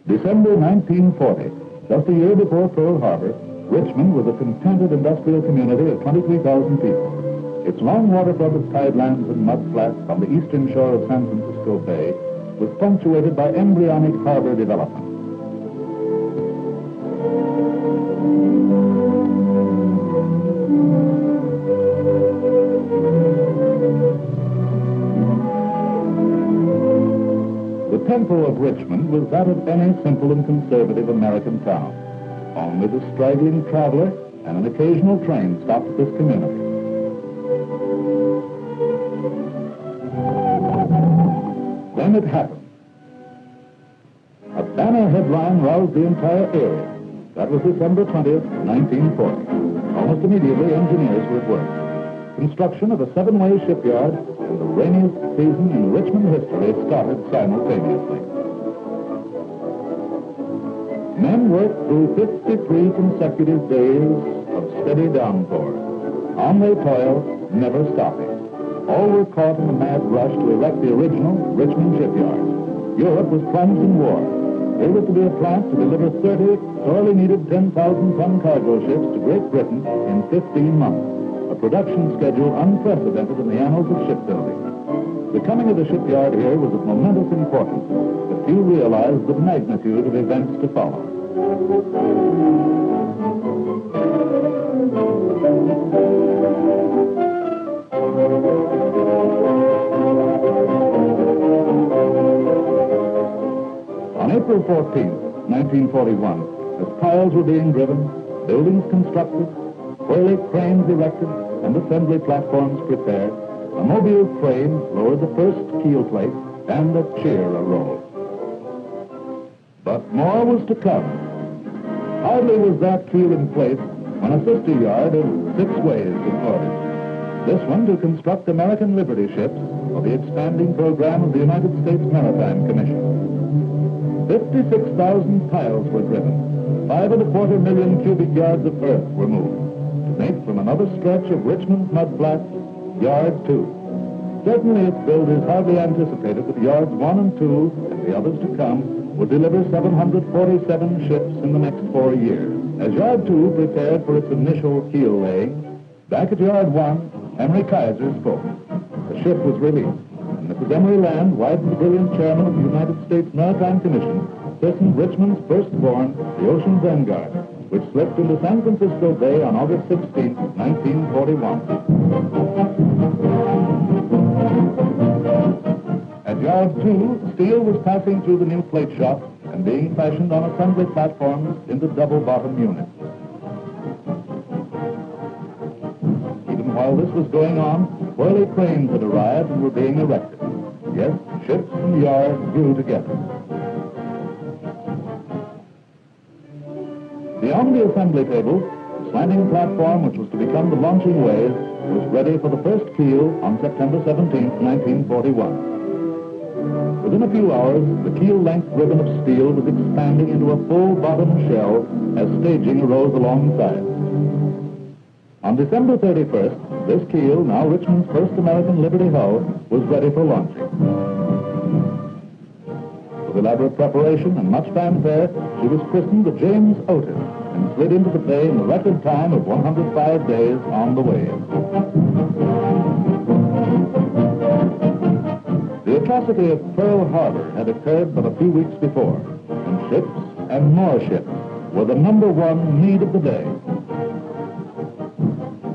December 1940, just a year before Pearl Harbor, Richmond was a contented industrial community of 23,000 people. Its long waterfront tidelands and mud flats on the eastern shore of San Francisco Bay was punctuated by embryonic harbor development. The tempo of Richmond was that of any simple and conservative American town. Only the straggling traveler and an occasional train stopped at this community. Then it happened. A banner headline roused the entire area. That was December 20th, 1940. Almost immediately, engineers were at work. Construction of a 7-way shipyard in the rainiest season in Richmond history started simultaneously. Men worked through 53 consecutive days of steady downpour. On they toiled, never stopping. All were caught in the mad rush to erect the original Richmond Shipyards. Europe was plunged in war. There was to be a plant to deliver 30 sorely needed 10,000-ton cargo ships to Great Britain in 15 months. A production schedule unprecedented in the annals of shipbuilding. The coming of the shipyard here was of momentous importance, but few realized the magnitude of events to follow. On April 14th, 1941, as piles were being driven, buildings constructed, whirly cranes erected, and assembly platforms prepared, a mobile crane lowered the first keel plate, and a cheer arose. But more was to come. Hardly was that keel in place when a sister yard of 6 ways was ordered. This one to construct American Liberty ships for the expanding program of the United States Maritime Commission. 56,000 piles were driven. 5.25 million cubic yards of earth were moved to make from another stretch of Richmond's mud flats, Yard 2. Certainly its builders hardly anticipated that Yards 1 and 2, and the others to come, would deliver 747 ships in the next 4 years. As Yard 2 prepared for its initial keel laying, back at Yard 1, Henry Kaiser spoke. The ship was released, and Mrs. Emory Land, wife of the brilliant chairman of the United States Maritime Commission, christened Richmond's firstborn the Ocean Vanguard, which slipped into San Francisco Bay on August 16, 1941. At Yard 2, steel was passing through the new plate shop and being fashioned on assembly platforms into double-bottom units. Even while this was going on, whirly cranes had arrived and were being erected. Yes, ships and yards grew together. Beyond the assembly table, the slanting platform which was to become the launching ways was ready for the first keel on September 17, 1941. Within a few hours, the keel-length ribbon of steel was expanding into a full-bottom shell as staging arose alongside. On December 31st, this keel, now Richmond's first American Liberty hull, was ready for launching. With elaborate preparation and much fanfare, she was christened the James Otis and slid into the bay in the record time of 105 days on the wave. The atrocity of Pearl Harbor had occurred but a few weeks before, and ships and more ships were the number one need of the day.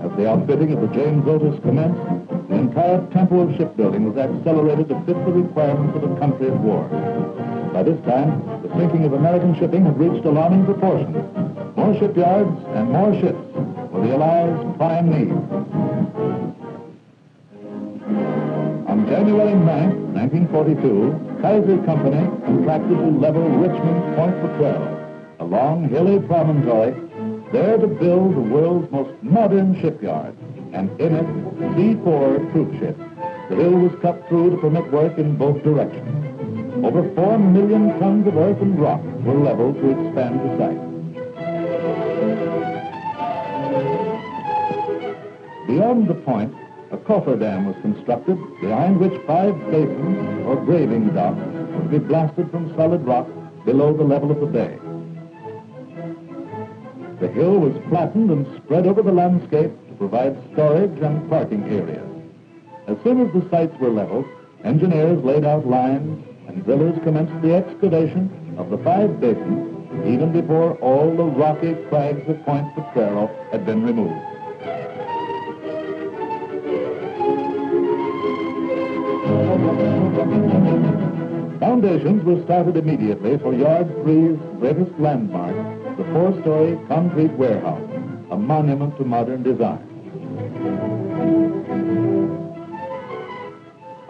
As the outfitting of the James Otis commenced, the entire tempo of shipbuilding was accelerated to fit the requirements of a country at war. By this time, the sinking of American shipping had reached alarming proportions. More shipyards and more ships were the Allies' prime need. On January 9, 1942, Kaiser Company contracted to level Richmond Point Potrero, a long, hilly promontory, there to build the world's most modern shipyard, and in it, C-4 troop ships. The hill was cut through to permit work in both directions. Over 4 million tons of earth and rock were leveled to expand the site. Beyond the point, a cofferdam was constructed, behind which 5 basins, or graving docks, would be blasted from solid rock below the level of the bay. The hill was flattened and spread over the landscape to provide storage and parking areas. As soon as the sites were leveled, engineers laid out lines and drillers commenced the excavation of the 5 basins even before all the rocky crags of Point Potrero had been removed. Foundations were started immediately for Yard 3's greatest landmark, the 4-story concrete warehouse, a monument to modern design.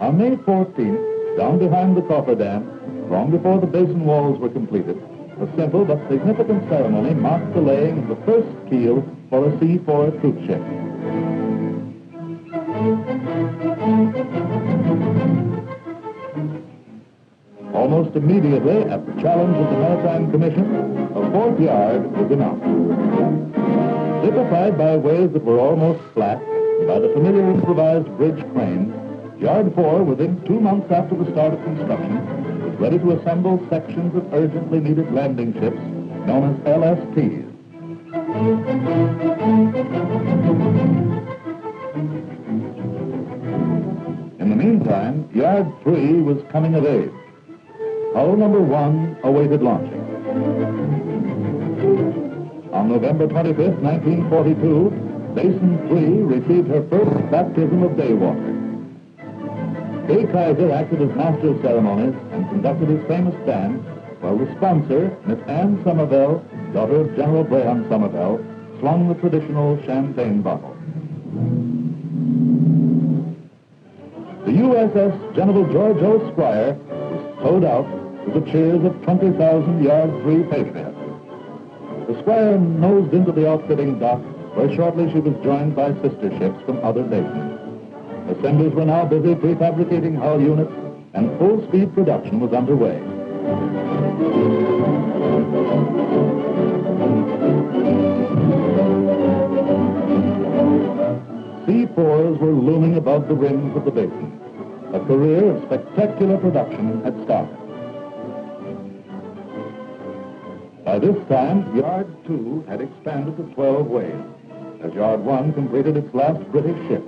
On May 14th, down behind the cofferdam, long before the basin walls were completed, a simple but significant ceremony marked the laying of the first keel for a C-4 troop ship. Almost immediately, at the challenge of the Maritime Commission, a 4th yard was announced. Typified by ways that were almost flat, and by the familiar improvised bridge cranes, Yard 4, within 2 months after the start of construction, was ready to assemble sections of urgently needed landing ships known as LSTs. In the meantime, Yard 3 was coming of age. Hull number 1 awaited launching. On November 25th, 1942, Basin 3 received her first baptism of day water. Kay Kaiser acted as master of ceremonies and conducted his famous dance, while the sponsor, Miss Anne Somerville, daughter of General Braham Somerville, swung the traditional champagne bottle. The USS General George O. Squire was towed out to the cheers of 20,000 Yard 3 patriots. The Squire nosed into the outfitting dock, where shortly she was joined by sister ships from other basins. Assemblers were now busy prefabricating hull units, and full-speed production was underway. C-4s were looming above the rims of the basin. A career of spectacular production had started. By this time, Yard 2 had expanded to 12 ways, as Yard 1 completed its last British ship.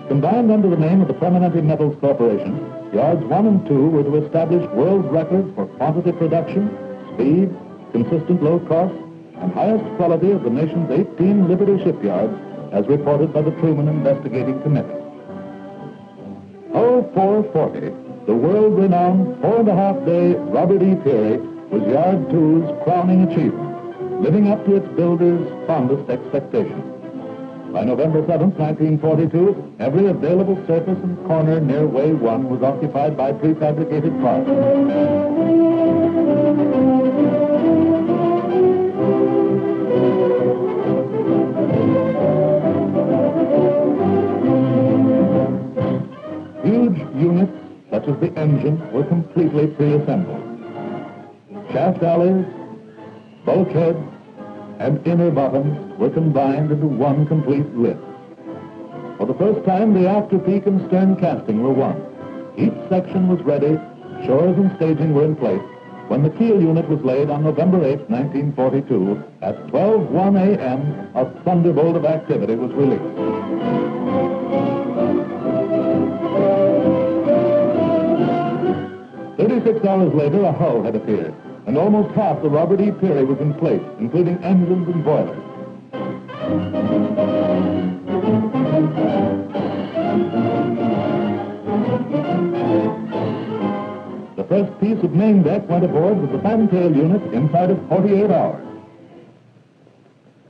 Combined under the name of the Permanente Metals Corporation, Yards 1 and 2 were to establish world records for quantity production, speed, consistent low cost, and highest quality of the nation's 18 Liberty shipyards, as reported by the Truman Investigating Committee. Hull 440, the world-renowned 4.5-day Robert E. Peary, was Yard 2's crowning achievement, living up to its builders' fondest expectations. By November 7th, 1942, every available surface and corner near Way 1 was occupied by prefabricated parts. Huge units, such as the engine, were completely pre-assembled. Shaft alleys, bulkheads, and inner bottoms were combined into one complete lift. For the first time, the after peak and stern casting were one. Each section was ready, Shores and staging were in place when the keel unit was laid on November 8, 1942. At 12:01 a.m., a thunderbolt of activity was released. 36 hours later, a hull had appeared, and almost half the Robert E. Peary was in place, including engines and boilers. The first piece of main deck went aboard with the fantail unit inside of 48 hours.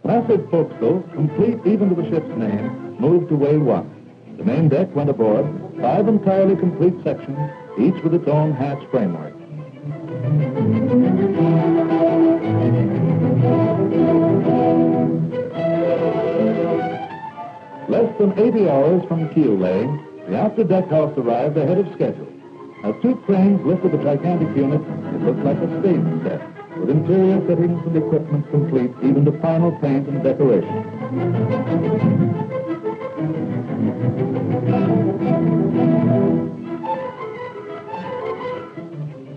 Massive forecastle, complete even to the ship's name, moved to Way 1. The main deck went aboard, 5 entirely complete sections, each with its own hatch framework. Less than 80 hours from keel laying, the after deck house arrived ahead of schedule. As 2 cranes lifted the gigantic unit, it looked like a stage set, with interior fittings and equipment complete, even to final paint and decoration.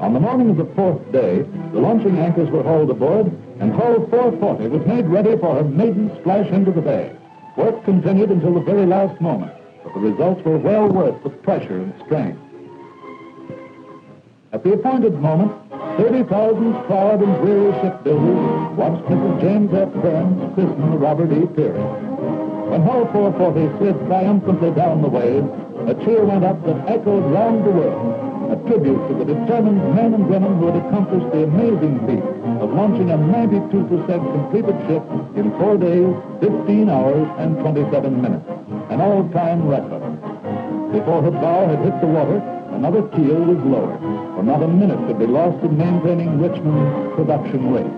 On the morning of the 4th day, the launching anchors were hauled aboard, and hull 440 was made ready for her maiden splash into the bay. Work continued until the very last moment, but the results were well worth the pressure and strain. At the appointed moment, 30,000 proud and weary shipbuilders watched Mrs. James F. Burns christen the Robert E. Peary. When hull 440 slid triumphantly down the waves, a cheer went up that echoed round the world, a tribute to the determined men and women who had accomplished the amazing feat of launching a 92% completed ship in 4 days, 15 hours, and 27 minutes, an all-time record. Before her bow had hit the water, another keel was lowered, for not a minute could be lost in maintaining Richmond's production rate.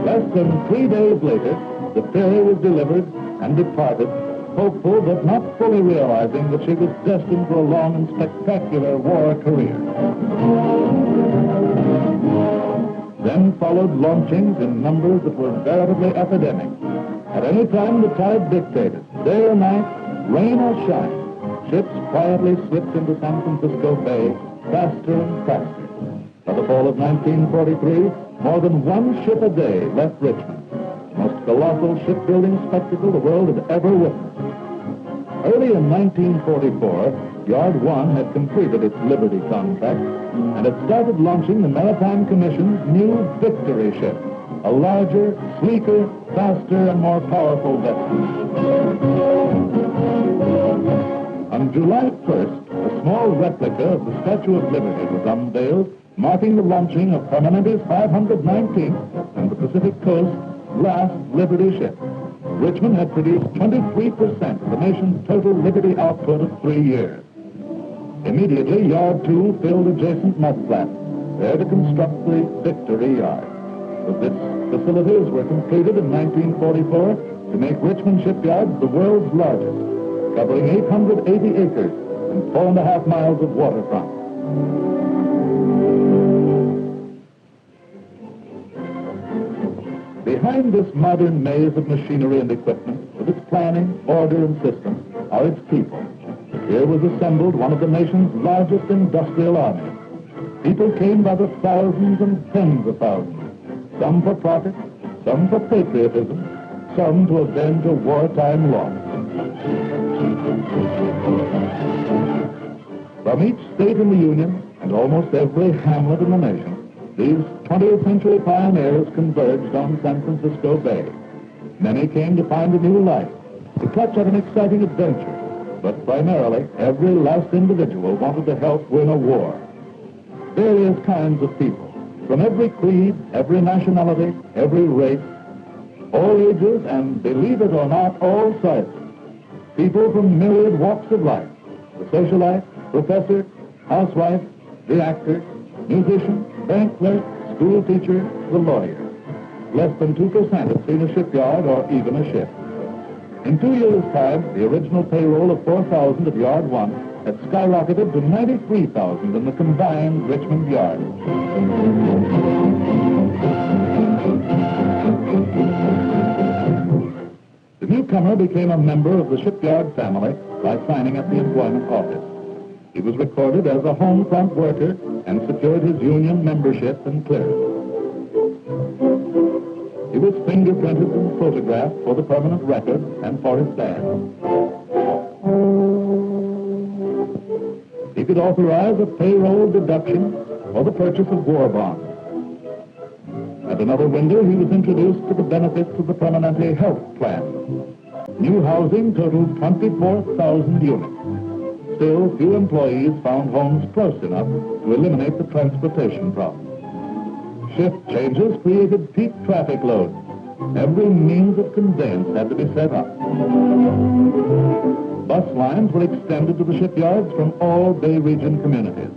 Less than 3 days later, the Peary was delivered and departed, hopeful but not fully realizing that she was destined for a long and spectacular war career. Then followed launchings in numbers that were veritably epidemic. At any time the tide dictated, day or night, rain or shine, ships quietly slipped into San Francisco Bay, faster and faster. By the fall of 1943, more than 1 ship a day left Richmond, the most colossal shipbuilding spectacle the world had ever witnessed. Early in 1944, Yard 1 had completed its Liberty contract and had started launching the Maritime Commission's new Victory ship, a larger, sleeker, faster, and more powerful vessel. On July 1st, a small replica of the Statue of Liberty was unveiled, marking the launching of Permanente's 519th and the Pacific Coast's last Liberty ship. Richmond had produced 23% of the nation's total Liberty output of 3 years. Immediately, Yard 2 filled adjacent mud flats, there to construct the Victory Yard. With its facilities were completed in 1944 to make Richmond Shipyards the world's largest, covering 880 acres and 4.5 miles of waterfront. Behind this modern maze of machinery and equipment, with its planning, order, and systems, are its people. Here was assembled one of the nation's largest industrial armies. People came by the thousands and tens of thousands, some for profit, some for patriotism, some to avenge a wartime loss. From each state in the Union and almost every hamlet in the nation, these 20th century pioneers converged on San Francisco Bay. Many came to find a new life, to clutch at an exciting adventure, but primarily every last individual wanted to help win a war. Various kinds of people, from every creed, every nationality, every race, all ages, and believe it or not, all sizes. People from myriad walks of life, the socialite, professor, housewife, the actor, musician, bank clerk, school teacher, the lawyer. Less than 2% had seen a shipyard or even a ship. In 2 years' time, the original payroll of 4,000 at Yard 1 had skyrocketed to 93,000 in the combined Richmond yards. The newcomer became a member of the shipyard family by signing at the employment office. He was recorded as a home front worker and secured his union membership and clearance. He was fingerprinted and photographed for the permanent record and for his badge. He could authorize a payroll deduction for the purchase of war bonds. At another window, he was introduced to the benefits of the Permanente health plan. New housing totaled 24,000 units. Still, few employees found homes close enough to eliminate the transportation problem. Shift changes created peak traffic loads. Every means of conveyance had to be set up. Bus lines were extended to the shipyards from all Bay Region communities.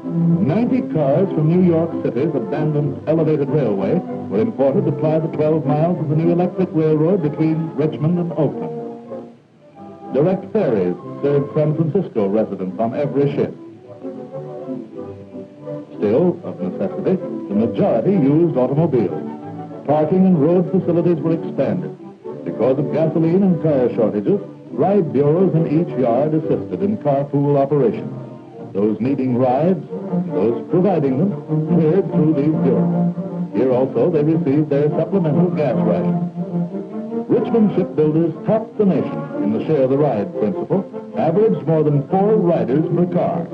90 cars from New York City's abandoned elevated railway were imported to ply the 12 miles of the new electric railroad between Richmond and Oakland. Direct ferries served San Francisco residents on every ship. Still, of necessity, the majority used automobiles. Parking and road facilities were expanded. Because of gasoline and car shortages, ride bureaus in each yard assisted in carpool operations. Those needing rides, those providing them, cleared through these bureaus. Here also they received their supplemental gas rations. Richmond shipbuilders topped the nation in the share the ride principle, averaged more than 4 riders per car.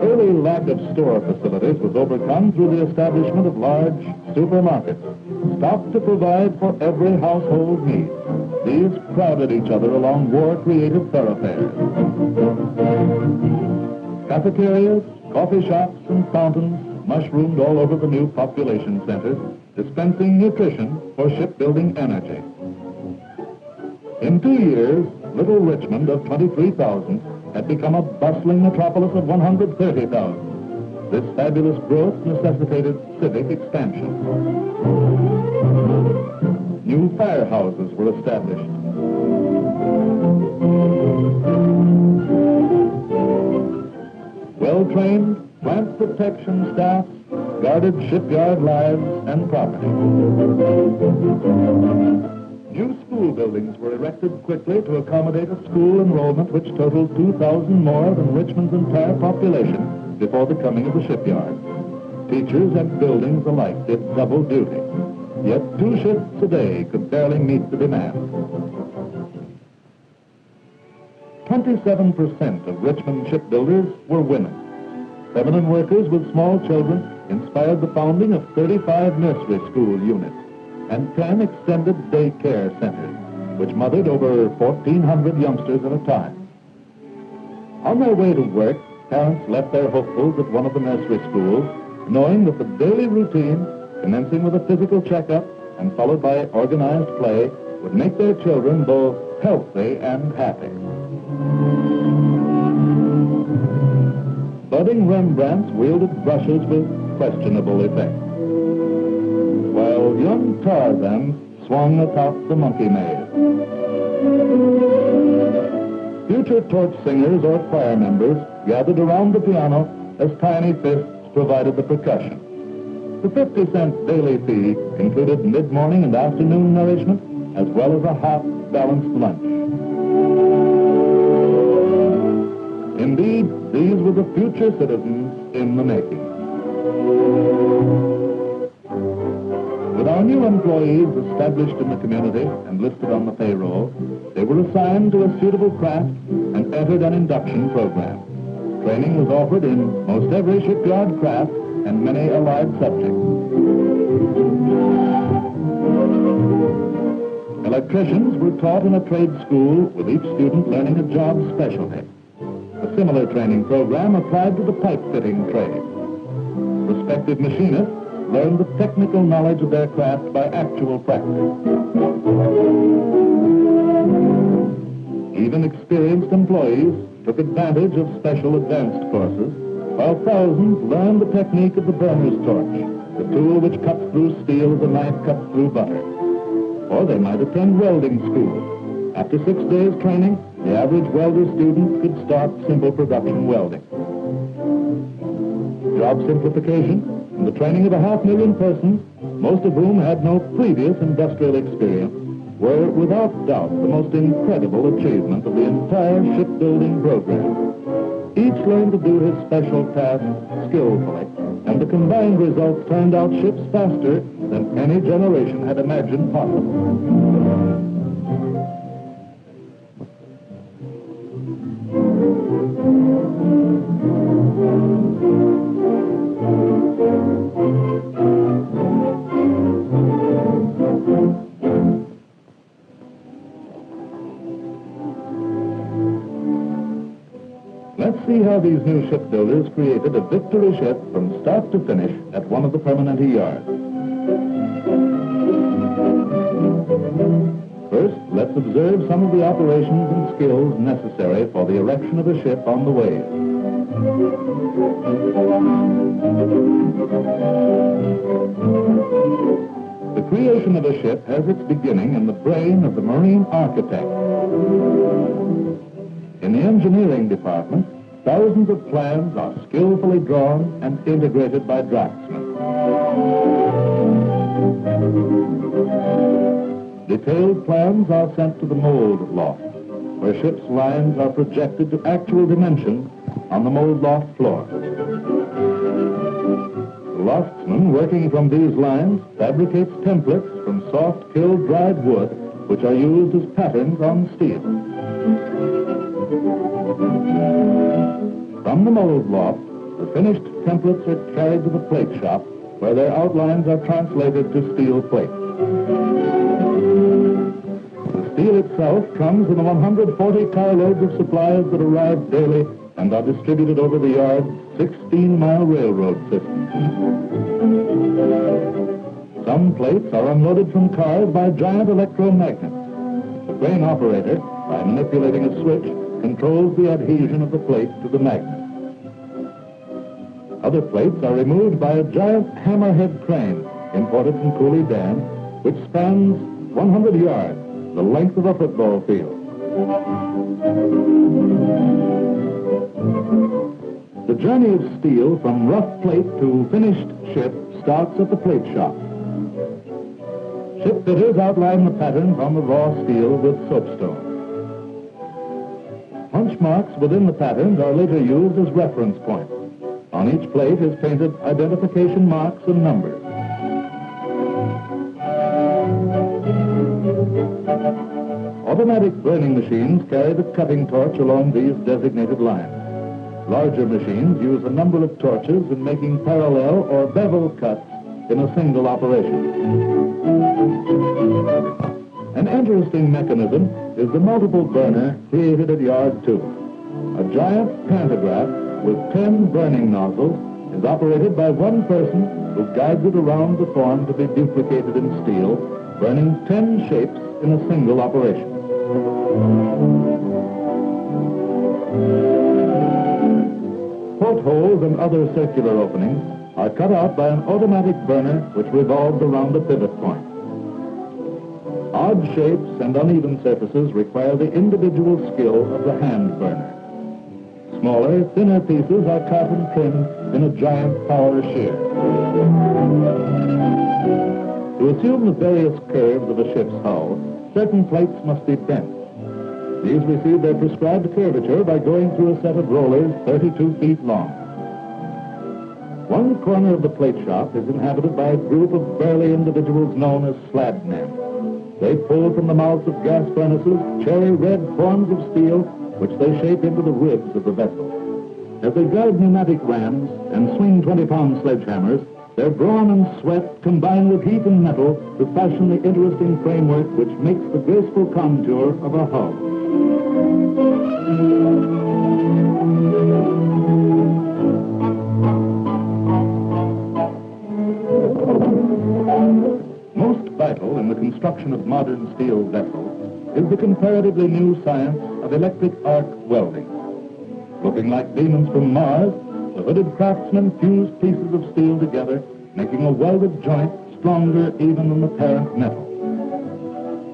Early lack of store facilities was overcome through the establishment of large supermarkets, stocked to provide for every household need. These crowded each other along war-created thoroughfares. Cafeterias, coffee shops, and fountains mushroomed all over the new population centers, dispensing nutrition for shipbuilding energy. In 2 years, Little Richmond of 23,000 had become a bustling metropolis of 130,000. This fabulous growth necessitated civic expansion. New firehouses were established. Well-trained plant protection staffs guarded shipyard lives and property. New school buildings were erected quickly to accommodate a school enrollment which totaled 2,000 more than Richmond's entire population before the coming of the shipyards. Teachers and buildings alike did double duty. Yet 2 shifts a day could barely meet the demand. 27% of Richmond shipbuilders were women. Feminine workers with small children inspired the founding of 35 nursery school units and 10 extended daycare centers, which mothered over 1,400 youngsters at a time. On their way to work, parents left their hopefuls at one of the nursery schools, knowing that the daily routine, commencing with a physical checkup and followed by organized play, would make their children both healthy and happy. Budding Rembrandts wielded brushes with questionable effect, while young Tarzan swung atop the monkey maze. Future torch singers or choir members gathered around the piano as tiny fists provided the percussion. The 50-cent daily fee included mid-morning and afternoon nourishment, as well as a hot, balanced lunch. Indeed, these were the future citizens in the making. With our new employees established in the community and listed on the payroll, they were assigned to a suitable craft and entered an induction program. Training was offered in most every shipyard craft and many allied subjects. Electricians were taught in a trade school, with each student learning a job specialty. A similar training program applied to the pipe fitting trade. Prospective machinists learned the technical knowledge of their craft by actual practice. Even experienced employees took advantage of special advanced courses, while thousands learned the technique of the burner's torch, the tool which cuts through steel as a knife cuts through butter. Or they might attend welding school. After 6 days training, the average welder student could start simple production welding. Job simplification and the training of 500,000 persons, most of whom had no previous industrial experience, were without doubt the most incredible achievement of the entire shipbuilding program. Each learned to do his special task skillfully, and the combined results turned out ships faster than any generation had imagined possible. Let's see how these new shipbuilders created a victory ship from start to finish at one of the Permanente yards. First, let's observe some of the operations and skills necessary for the erection of a ship on the wave. The creation of a ship has its beginning in the brain of the marine architect. In the engineering department, thousands of plans are skillfully drawn and integrated by draftsmen. Detailed plans are sent to the mold loft, where ship's lines are projected to actual dimensions on the mold loft floor. The loftsman working from these lines fabricates templates from soft killed dried wood, which are used as patterns on steel. From the mold loft, the finished templates are carried to the plate shop, where their outlines are translated to steel plate. The steel itself comes in the 140 carloads of supplies that arrive daily and are distributed over the yard's 16-mile railroad system. Some plates are unloaded from cars by giant electromagnets. The crane operator, by manipulating a switch, controls the adhesion of the plate to the magnet. Other plates are removed by a giant hammerhead crane imported from Cooley Dam, which spans 100 yards, the length of a football field. The journey of steel from rough plate to finished ship starts at the plate shop. Ship fitters outline the patterns on the raw steel with soapstone. Punch marks within the patterns are later used as reference points. On each plate is painted identification marks and numbers. Automatic burning machines carry the cutting torch along these designated lines. Larger machines use a number of torches in making parallel or bevel cuts in a single operation. An interesting mechanism is the multiple burner created at Yard 2. A giant pantograph with 10 burning nozzles is operated by one person who guides it around the form to be duplicated in steel, burning 10 shapes in a single operation. Portholes and other circular openings are cut out by an automatic burner which revolves around a pivot point. Odd shapes and uneven surfaces require the individual skill of the hand burner. Smaller, thinner pieces are cut and trimmed in a giant power shear. To assume the various curves of a ship's hull, certain plates must be bent. These receive their prescribed curvature by going through a set of rollers 32 feet long. One corner of the plate shop is inhabited by a group of burly individuals known as slab men. They pull from the mouths of gas furnaces cherry red forms of steel, which they shape into the ribs of the vessel. As they guide pneumatic rams and swing 20-pound sledgehammers, their brawn and sweat combine with heat and metal to fashion the interesting framework which makes the graceful contour of a hull. Most vital in the construction of modern steel vessels is the comparatively new science of electric arc welding. Looking like demons from Mars, the hooded craftsmen fuse pieces of steel together, making a welded joint stronger even than the parent metal.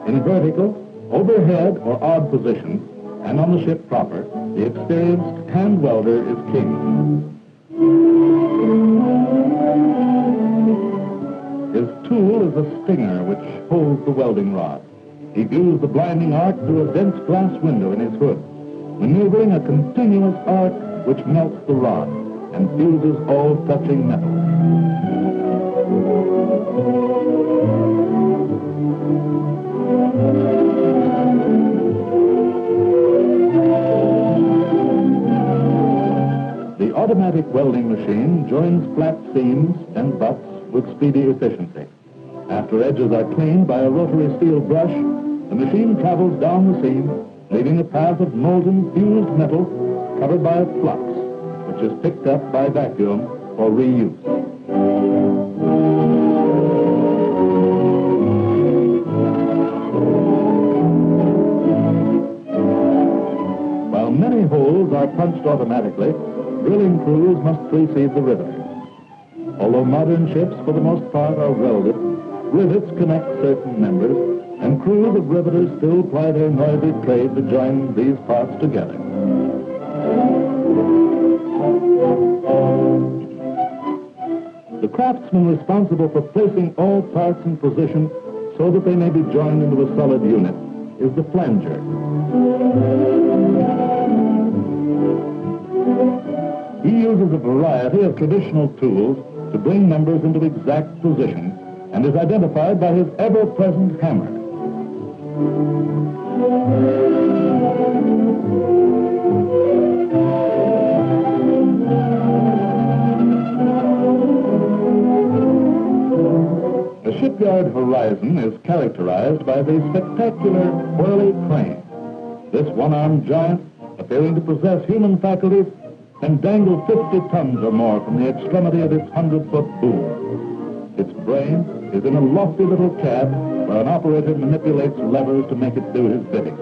In vertical, overhead, or odd positions, and on the ship proper, the experienced hand welder is king. His tool is a stinger which holds the welding rod. He views the blinding arc through a dense glass window in his hood, maneuvering a continuous arc which melts the rod and fuses all touching metals. The automatic welding machine joins flat seams and butts with speedy efficiency. After edges are cleaned by a rotary steel brush, the machine travels down the seam, leaving a path of molten fused metal covered by a flux, which is picked up by vacuum for reuse. While many holes are punched automatically, drilling crews must precede the riveters. Although modern ships, for the most part, are welded, rivets connect certain members, and crews of riveters still ply their noisy trade to join these parts together. The craftsman responsible for placing all parts in position so that they may be joined into a solid unit is the flanger. He uses a variety of traditional tools to bring members into exact position and is identified by his ever-present hammer. The shipyard horizon is characterized by the spectacular whirly crane. This one-armed giant, appearing to possess human faculties, can dangle 50 tons or more from the extremity of its 100-foot boom. Its brain is in a lofty little cab where an operator manipulates levers to make it do his bidding.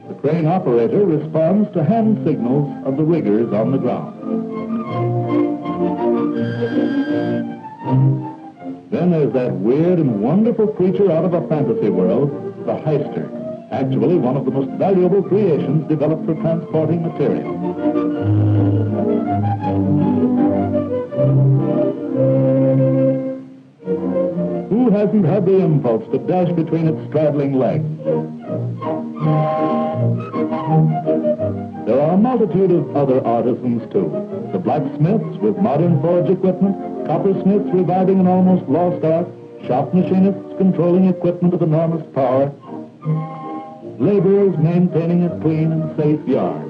The crane operator responds to hand signals of the riggers on the ground. Then there's that weird and wonderful creature out of a fantasy world, the heister, actually one of the most valuable creations developed for transporting material. Who hasn't had the impulse to dash between its straddling legs? There are a multitude of other artisans, too. The blacksmiths with modern forge equipment, coppersmiths reviving an almost lost art, shop machinists controlling equipment of enormous power, laborers maintaining a clean and safe yard.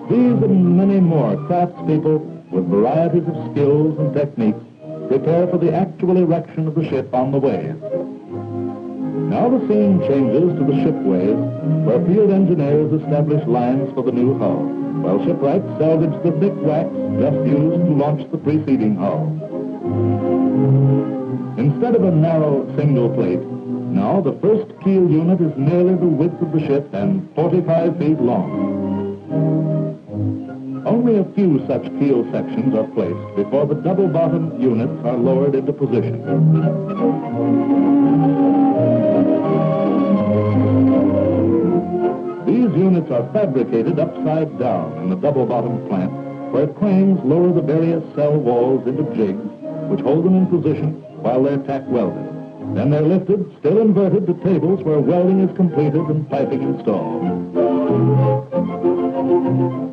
These and many more craftspeople with varieties of skills and techniques prepare for the actual erection of the ship on the waves. Now the scene changes to the shipways, where field engineers establish lines for the new hull, while shipwrights salvage the thick wax just used to launch the preceding hull. Instead of a narrow single plate, now the first keel unit is nearly the width of the ship and 45 feet long. Only a few such keel sections are placed before the double-bottom units are lowered into position. These units are fabricated upside down in the double-bottom plant, where cranes lower the various cell walls into jigs, which hold them in position while they're tack welded. Then they're lifted, still inverted, to tables where welding is completed and piping installed.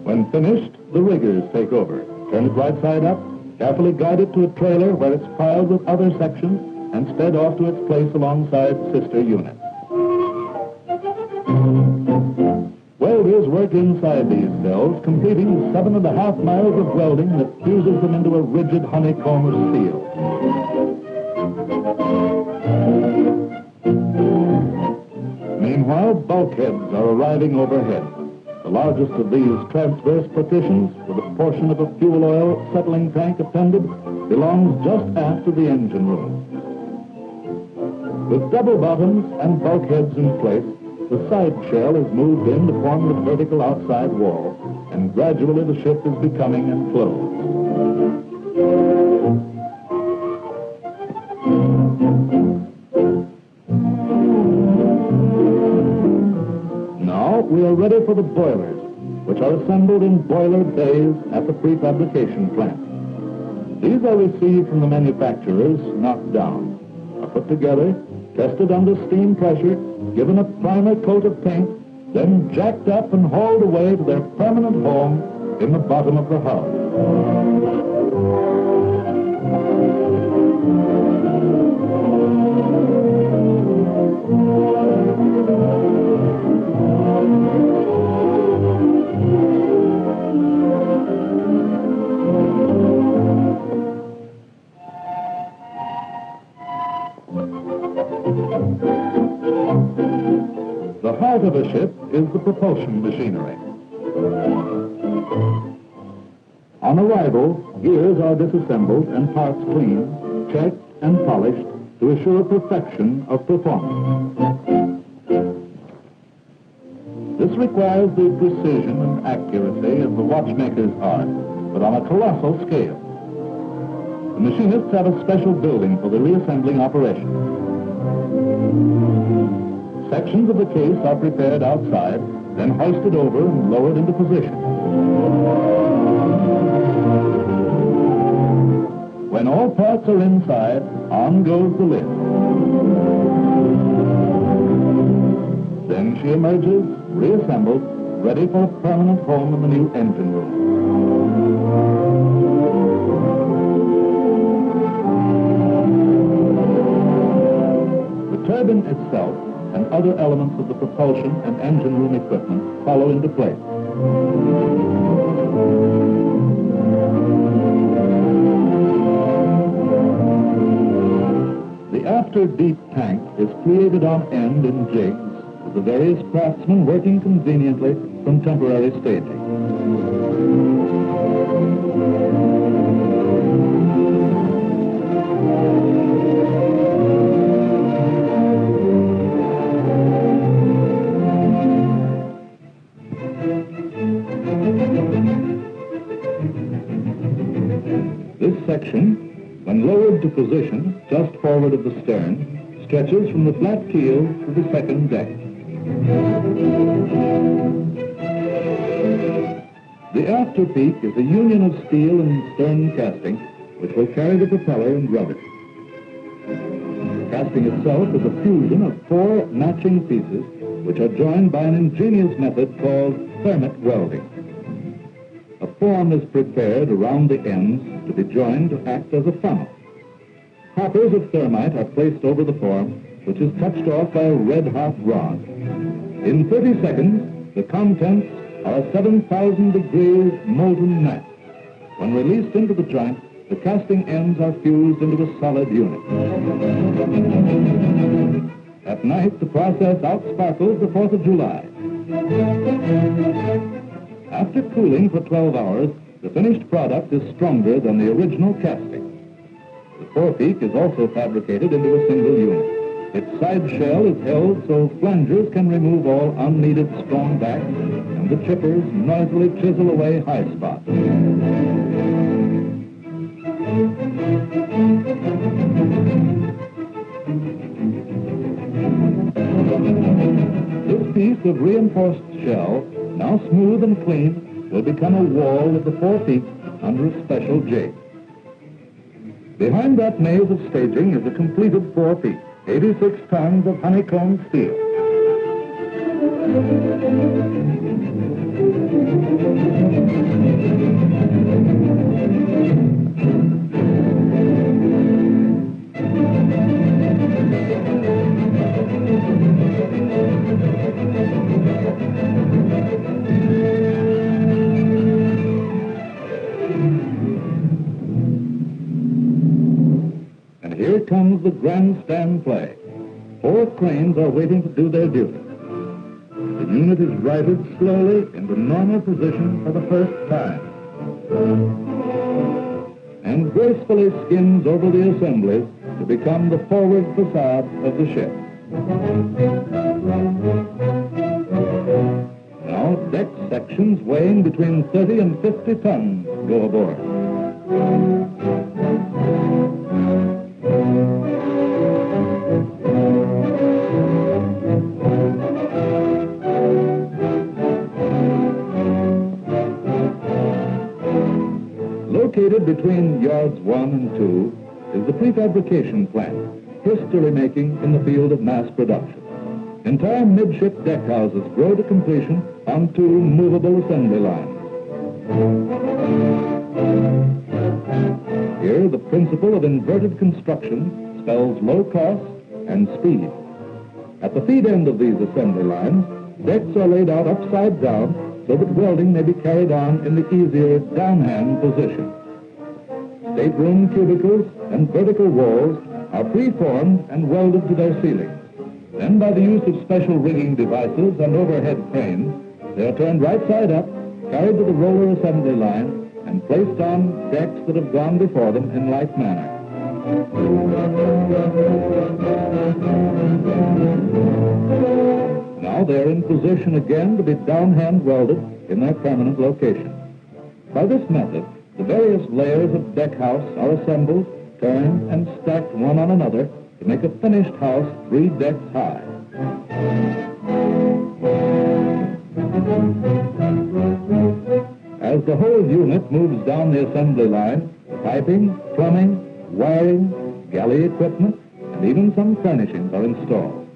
When finished, the riggers take over, turn it right side up, carefully guide it to a trailer where it's piled with other sections and sped off to its place alongside sister units. Welders work inside these cells, completing 7.5 miles of welding that fuses them into a rigid honeycomb of steel. Meanwhile, bulkheads are arriving overhead. The largest of these transverse partitions, with a portion of a fuel oil settling tank appended, belongs just aft of the engine room. With double bottoms and bulkheads in place, the side shell is moved in to form the vertical outside wall, and gradually the ship is becoming enclosed. Now we are ready for the boilers, which which are assembled in boiler bays at the prefabrication plant. These are received from the manufacturers knocked down, are put together, tested under steam pressure, given a primer coat of paint, then jacked up and hauled away to their permanent home in the bottom of the hull. The heart of a ship is the propulsion machinery. On arrival, gears are disassembled and parts cleaned, checked, and polished to assure perfection of performance. This requires the precision and accuracy of the watchmaker's art, but on a colossal scale. The machinists have a special building for the reassembling operation. Sections of the case are prepared outside, then hoisted over and lowered into position. When all parts are inside, on goes the lid. Then she emerges, reassembled, ready for a permanent home in the new engine room. The turbine itself and other elements of the propulsion and engine room equipment follow into place. The after deep tank is created on end in jigs, with the various craftsmen working conveniently from temporary staging. This section, when lowered to position just forward of the stern, stretches from the flat keel to the second deck. The after peak is a union of steel and stern casting which will carry the propeller and rudder. The casting itself is a fusion of 4 matching pieces which are joined by an ingenious method called thermit welding. A form is prepared around the ends to be joined to act as a funnel. Hoppers of thermite are placed over the form, which is touched off by a red-hot rod. In 30 seconds, the contents are a 7,000 degrees molten mass. When released into the joint, the casting ends are fused into a solid unit. At night, the process outsparkles the 4th of July. After cooling for 12 hours, the finished product is stronger than the original casting. The forepeak is also fabricated into a single unit. Its side shell is held so flangers can remove all unneeded strong backs, and the chippers noisily chisel away high spots. This piece of reinforced shell, now smooth and clean, will become a wall of the forepeak under a special jig. Behind that maze of staging is a completed forepeak, 86 tons of honeycomb steel. Here comes the grandstand play. 4 cranes are waiting to do their duty. The unit is righted slowly into normal position for the first time, and gracefully skims over the assemblies to become the forward facade of the ship. Now deck sections weighing between 30 and 50 tons go aboard. Yards 1 and 2 is the prefabrication plant, history-making in the field of mass production. Entire midship deck houses grow to completion on 2 movable assembly lines. Here, the principle of inverted construction spells low cost and speed. At the feed end of these assembly lines, decks are laid out upside down so that welding may be carried on in the easier downhand position. Stateroom cubicles and vertical walls are preformed and welded to their ceilings. Then, by the use of special rigging devices and overhead cranes, they are turned right side up, carried to the roller assembly line, and placed on decks that have gone before them in like manner. Now they are in position again to be downhand welded in their permanent location. By this method, the various layers of deck house are assembled, turned, and stacked one on another to make a finished house 3 decks high. As the whole unit moves down the assembly line, piping, plumbing, wiring, galley equipment, and even some furnishings are installed.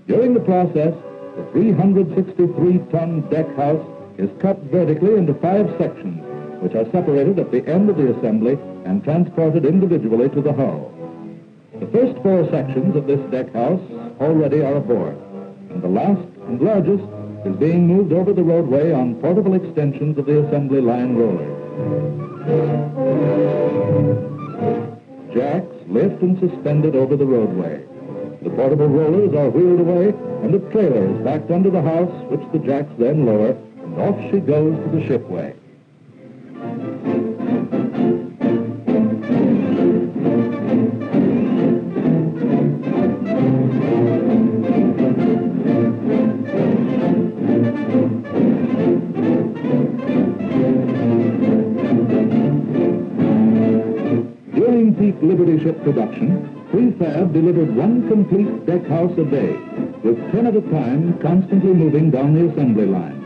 During the process, the 363-ton deck house is cut vertically into 5 sections, which are separated at the end of the assembly and transported individually to the hull. The first 4 sections of this deck house already are aboard, and the last and largest is being moved over the roadway on portable extensions of the assembly line rollers. Jacks lift and suspended over the roadway. The portable rollers are wheeled away, and a trailer is backed under the house, which the jacks then lower, and off she goes to the shipway. During peak Liberty ship production, Prefab delivered 1 complete deck house a day, with 10 at a time constantly moving down the assembly line.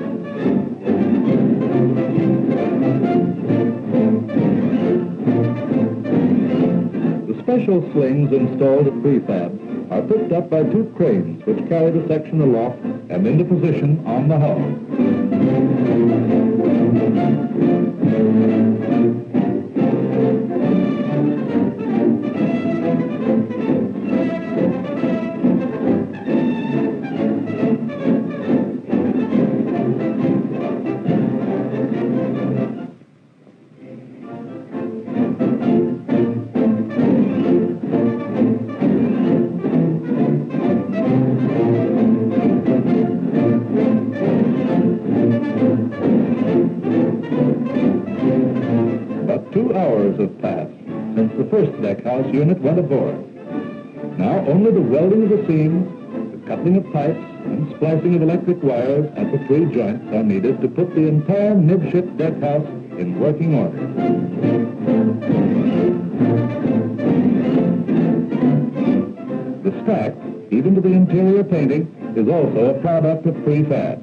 The special slings installed at Prefab are picked up by 2 cranes which carry the section aloft and into position on the hull. But 2 hours have passed since the first deck house unit went aboard. Now only the welding of the seams, the coupling of pipes, and splicing of electric wires at the 3 joints are needed to put the entire midship deck house in working order. The stack, even to the interior painting, is also a product of prefab.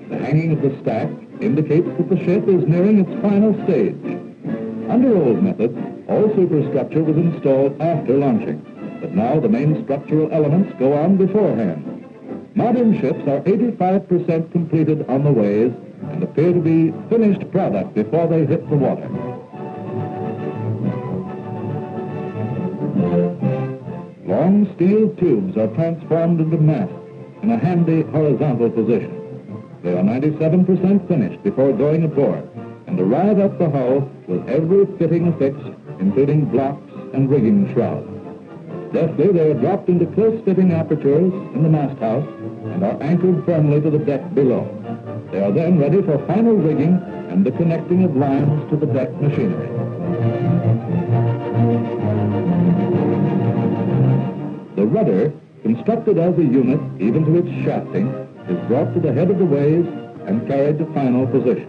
The hanging of the stack indicates that the ship is nearing its final stage. Under old methods, all superstructure was installed after launching, but now the main structural elements go on beforehand. Modern ships are 85% completed on the ways and appear to be finished product before they hit the water. Long steel tubes are transformed into masts in a handy horizontal position. They are 97% finished before going aboard and arrive at the hull with every fitting affixed, including blocks and rigging shrouds. Deftly, they are dropped into close-fitting apertures in the mast house and are anchored firmly to the deck below. They are then ready for final rigging and the connecting of lines to the deck machinery. The rudder, constructed as a unit even to its shafting, is brought to the head of the ways and carried to final position.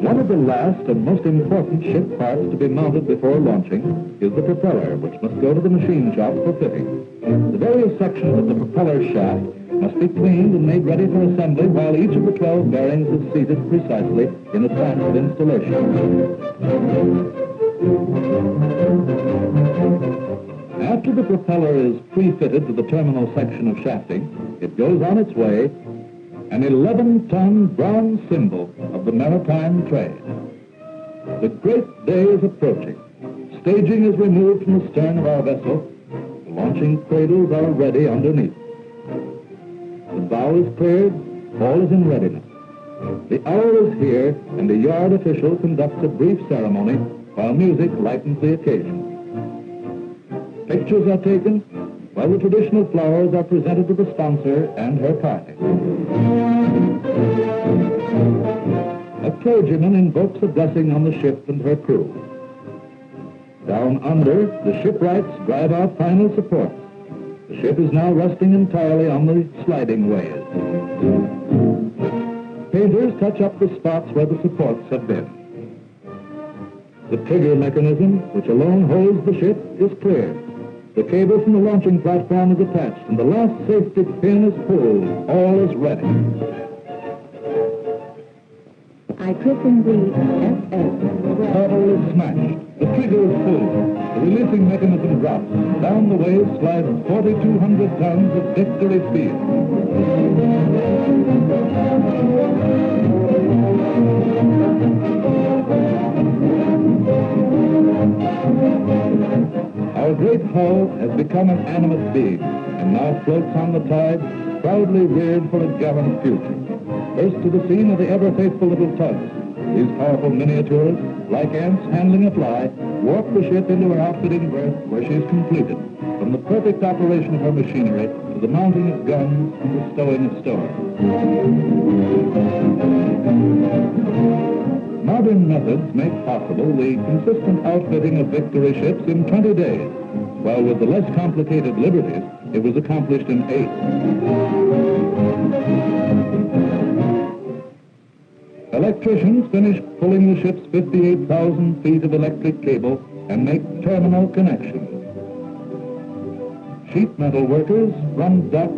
One of the last and most important ship parts to be mounted before launching is the propeller, which must go to the machine shop for fitting. The various sections of the propeller shaft must be cleaned and made ready for assembly while each of the 12 bearings is seated precisely in a transit installation. After the propeller is pre-fitted to the terminal section of shafting, it goes on its way, an 11-ton bronze symbol of the maritime trade. The great day is approaching. Staging is removed from the stern of our vessel. The launching cradles are ready underneath. The bow is cleared, all is in readiness. The hour is here, and the yard official conducts a brief ceremony while music lightens the occasion. Pictures are taken, while the traditional flowers are presented to the sponsor and her party. A clergyman invokes a blessing on the ship and her crew. Down under, the shipwrights drive out final supports. The ship is now resting entirely on the sliding ways. Painters touch up the spots where the supports have been. The trigger mechanism, which alone holds the ship, is cleared. The cable from the launching platform is attached, and the last safety pin is pulled. All is ready. I christen thee SS. The throttle is smashed. The trigger is pulled. The releasing mechanism drops. Down the waves slides 4,200 tons of victory speed. Our great hull has become an animate being, and now floats on the tide, proudly reared for a gallant future. First to the scene are the ever-faithful little tugs. These powerful miniatures, like ants handling a fly, warp the ship into her outfitting berth where she is completed, from the perfect operation of her machinery to the mounting of guns and the stowing of stores. Modern methods make possible the consistent outfitting of Victory ships in 20 days, while with the less complicated Liberties, it was accomplished in 8. Electricians finish pulling the ship's 58,000 feet of electric cable and make terminal connections. Sheet metal workers run ducts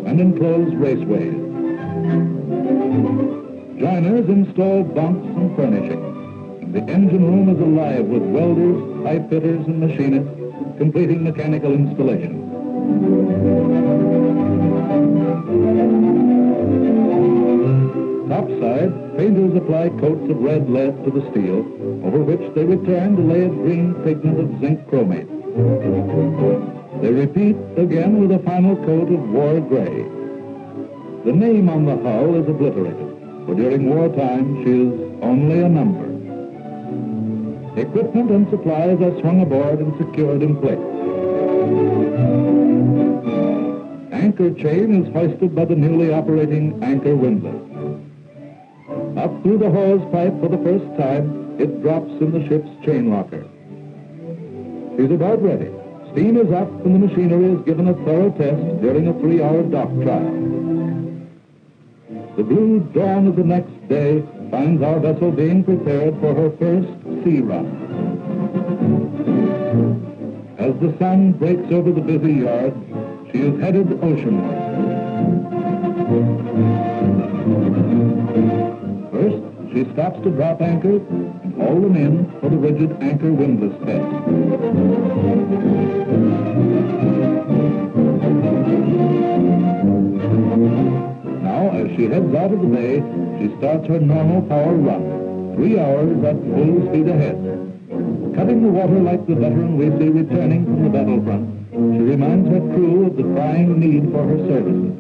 and enclose raceways. Joiners install bunks and furnishings. And the engine room is alive with welders, pipe fitters, and machinists completing mechanical installations. Topside, painters apply coats of red lead to the steel, over which they return to lay a green pigment of zinc chromate. They repeat again with a final coat of war gray. The name on the hull is obliterated, for during wartime she is only a number. Equipment and supplies are swung aboard and secured in place. Anchor chain is hoisted by the newly operating anchor windlass. Up through the hose pipe for the first time, it drops in the ship's chain locker. She's about ready. Steam is up and the machinery is given a thorough test during a 3-hour dock trial. The blue dawn of the next day finds our vessel being prepared for her first sea run. As the sun breaks over the busy yard, she is headed oceanward. First, she stops to drop anchors and haul them in for the rigid anchor windlass test. Now, as she heads out of the bay, she starts her normal power run, 3 hours at full speed ahead. Cutting the water like the veteran we see returning from the battlefront, she reminds her crew of the crying need for her services.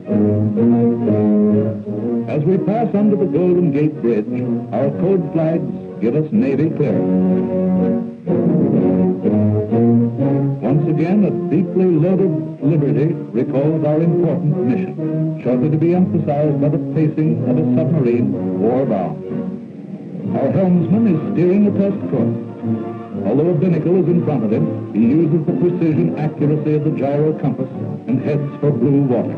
As we pass under the Golden Gate Bridge, our code flags give us Navy clearance. Once again, a deeply loaded Liberty recalls our important mission, shortly to be emphasized by the pacing of a submarine war-bound. Our helmsman is steering a test course. Although a binnacle is in front of him, he uses the precision accuracy of the gyro compass and heads for blue water.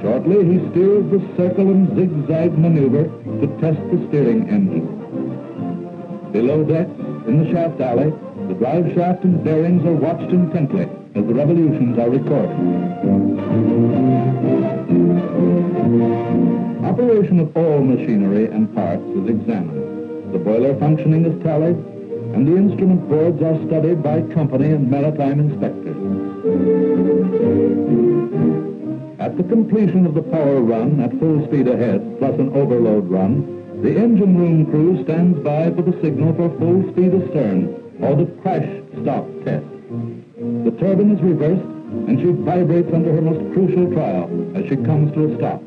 Shortly, he steers the circle and zigzag maneuver to test the steering engine. Below decks, in the shaft alley, The drive shaft and bearings are watched intently as the revolutions are recorded. Operation of all machinery and parts is examined. The boiler functioning is tallied, and the instrument boards are studied by company and maritime inspectors. At the completion of the power run at full speed ahead, plus an overload run, the engine room crew stands by for the signal for full speed astern, or the crash stop test. The turbine is reversed, and she vibrates under her most crucial trial as she comes to a stop.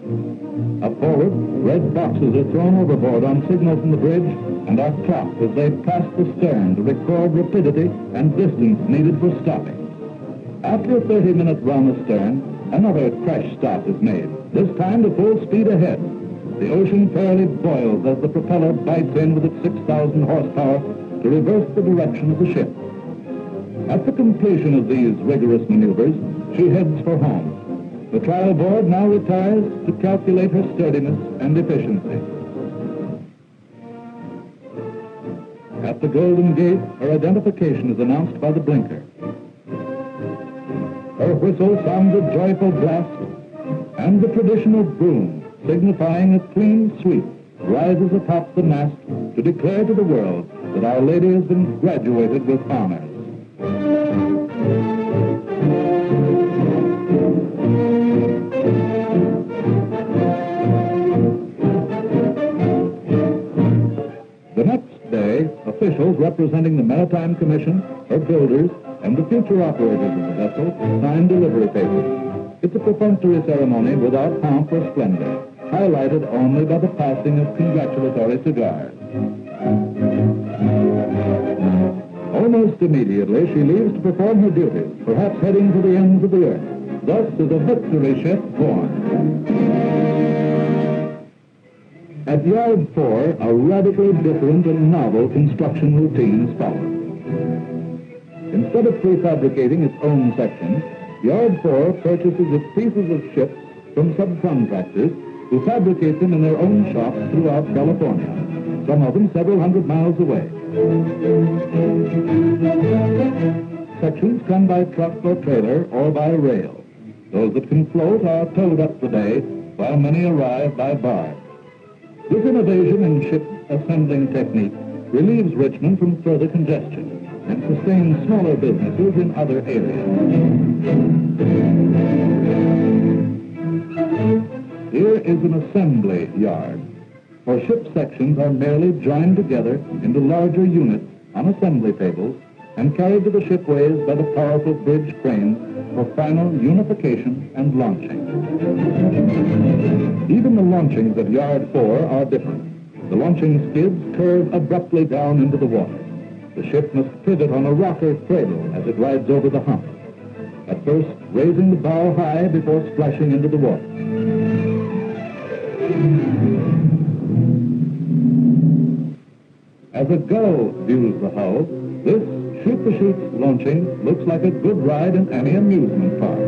Up forward, red boxes are thrown overboard on signal from the bridge and are clocked as they pass the stern to record rapidity and distance needed for stopping. After a 30-minute run astern, another crash stop is made, this time to full speed ahead. The ocean fairly boils as the propeller bites in with its 6,000 horsepower to reverse the direction of the ship. At the completion of these rigorous maneuvers, she heads for home. The trial board now retires to calculate her sturdiness and efficiency. At the Golden Gate, her identification is announced by the blinker. Her whistle sounds a joyful blast, and the traditional boom, signifying a clean sweep, rises atop the mast to declare to the world that Our Lady has been graduated with honors. The next day, officials representing the Maritime Commission, her builders, and the future operators of the vessel sign delivery papers. It's a perfunctory ceremony without pomp or splendor, highlighted only by the passing of congratulatory cigars. Almost immediately, she leaves to perform her duties, perhaps heading to the ends of the earth. Thus is a victory ship born. At Yard 4, a radically different and novel construction routine is followed. Instead of prefabricating its own sections, Yard 4 purchases its pieces of ships from subcontractors who fabricate them in their own shops throughout California, some of them several hundred miles away. Sections come by truck or trailer or by rail. Those that can float are towed up the bay, while many arrive by barge. This innovation in ship assembling technique relieves Richmond from further congestion and sustains smaller businesses in other areas. Here is an assembly yard, for ship sections are merely joined together into larger units on assembly tables and carried to the shipways by the powerful bridge cranes for final unification and launching. Even the launchings at Yard 4 are different. The launching skids curve abruptly down into the water. The ship must pivot on a rocker cradle as it rides over the hump, at first raising the bow high before splashing into the water. As a gull views the hull, this shoot-the-chute launching looks like a good ride in any amusement park.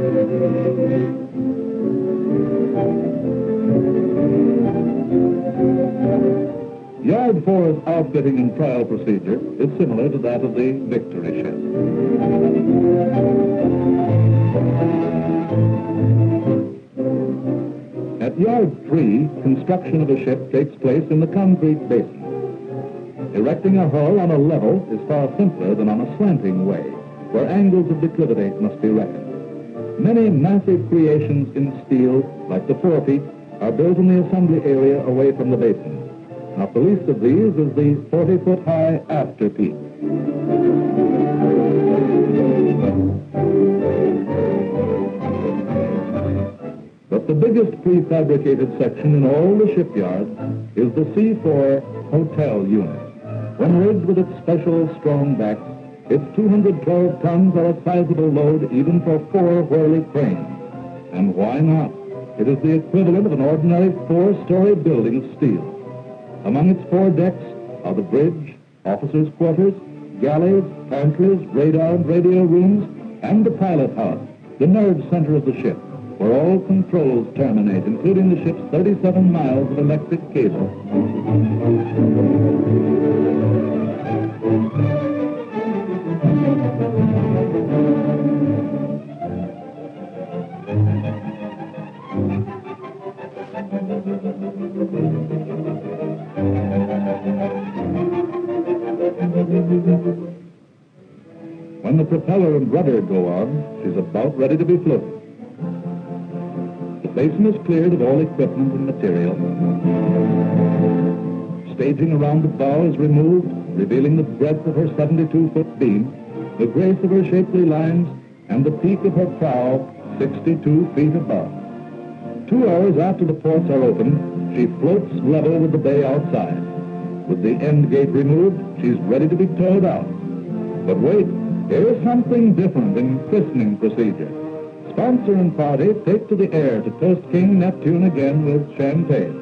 Yard 4's outfitting and trial procedure is similar to that of the Victory ship. At Yard 3, construction of a ship takes place in the concrete basin. Erecting a hull on a level is far simpler than on a slanting way, where angles of declivity must be reckoned. Many massive creations in steel, like the forepeak, are built in the assembly area away from the basin. Not the least of these is the 40-foot-high afterpeak. But the biggest prefabricated section in all the shipyards is the C4 hotel unit. When rigged with its special strong backs, its 212 tons are a sizable load even for 4 whirly cranes. And why not? It is the equivalent of an ordinary 4-story building of steel. Among its 4 decks are the bridge, officers' quarters, galleys, pantries, radar and radio rooms, and the pilot house, the nerve center of the ship, where all controls terminate, including the ship's 37 miles of electric cable. propeller and rudder go on, she's about ready to be floated. The basin is cleared of all equipment and material. Staging around the bow is removed, revealing the breadth of her 72-foot beam, the grace of her shapely lines, and the peak of her prow 62 feet above. 2 hours after the ports are open, she floats level with the bay outside. With the end gate removed, she's ready to be towed out. But wait, here's something different in christening procedure. Sponsor and party take to the air to toast King Neptune again with champagne.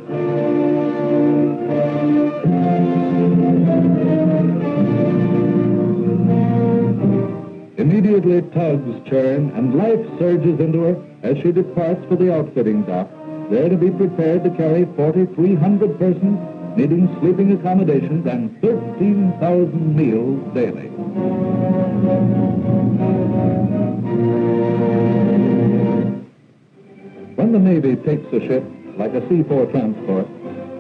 Immediately tugs churn and life surges into her as she departs for the outfitting dock, there to be prepared to carry 4,300 persons needing sleeping accommodations and 13,000 meals daily. When the Navy takes a ship, like a C-4 transport,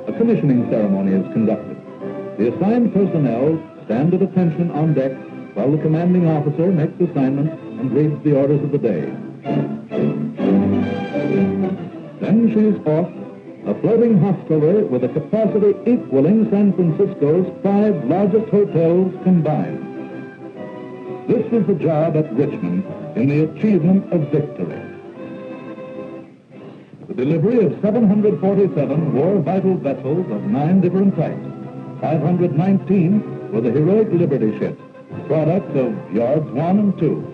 a commissioning ceremony is conducted. The assigned personnel stand at attention on deck while the commanding officer makes assignments and reads the orders of the day. Then she's off, a floating hostelry with a capacity equaling San Francisco's 5 largest hotels combined. This was the job at Richmond in the achievement of victory. The delivery of 747 war-vital vessels of 9 different types. 519 were the heroic Liberty ships, products of Yards 1 and 2.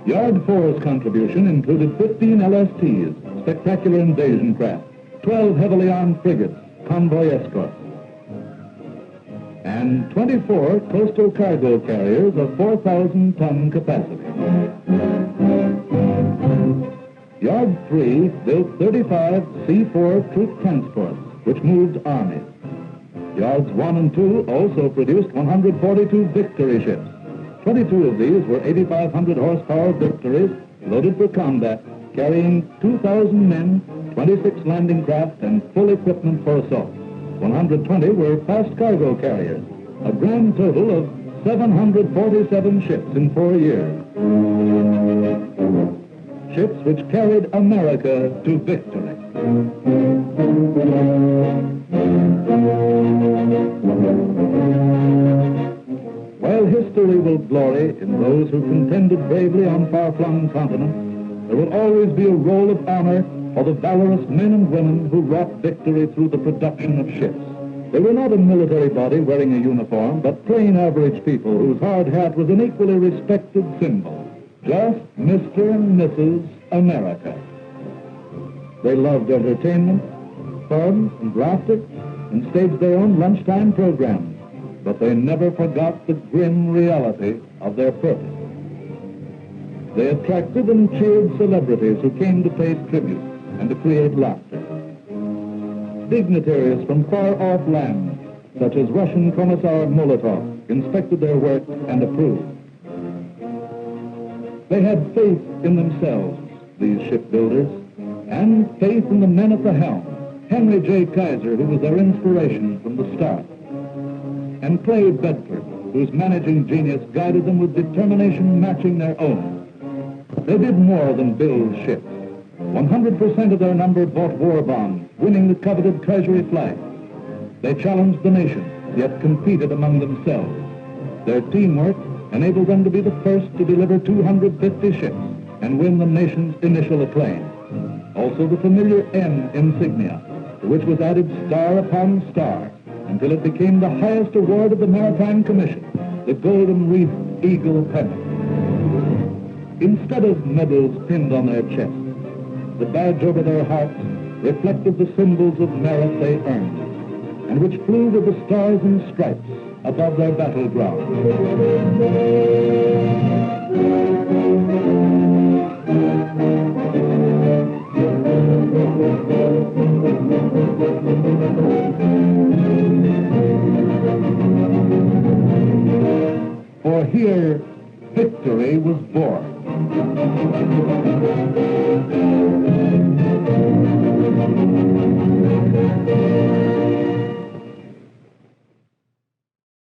Yard 4's contribution included 15 LSTs, spectacular invasion craft, 12 heavily armed frigates, convoy escorts, and 24 coastal cargo carriers of 4,000-ton capacity. Yard 3 built 35 C-4 troop transports, which moved armies. Yards 1 and 2 also produced 142 Victory ships. 22 of these were 8,500 horsepower Victories loaded for combat, carrying 2,000 men, 26 landing craft, and full equipment for assault. 120 were fast cargo carriers, a grand total of 747 ships in 4 years. Ships which carried America to victory. While history will glory in those who contended bravely on far-flung continents, there will always be a roll of honor for the valorous men and women who wrought victory through the production of ships. They were not a military body wearing a uniform, but plain average people whose hard hat was an equally respected symbol. Just Mr. and Mrs. America. They loved entertainment, fun, and laughter, and staged their own lunchtime programs, but they never forgot the grim reality of their purpose. They attracted and cheered celebrities who came to pay tribute and to create laughter. Dignitaries from far-off lands, such as Russian Commissar Molotov, inspected their work and approved. They had faith in themselves, these shipbuilders, and faith in the men at the helm. Henry J. Kaiser, who was their inspiration from the start, and Clay Bedford, whose managing genius guided them with determination matching their own. They did more than build ships. 100% of their number bought war bonds, winning the coveted Treasury flag. They challenged the nation, yet competed among themselves. Their teamwork enabled them to be the first to deliver 250 ships and win the nation's initial acclaim. Also the familiar N insignia, to which was added star upon star, until it became the highest award of the Maritime Commission, the Golden Reef Eagle Pennant. Instead of medals pinned on their chests, the badge over their hearts reflected the symbols of merit they earned, and which flew with the stars and stripes above their battleground. For here, victory was born.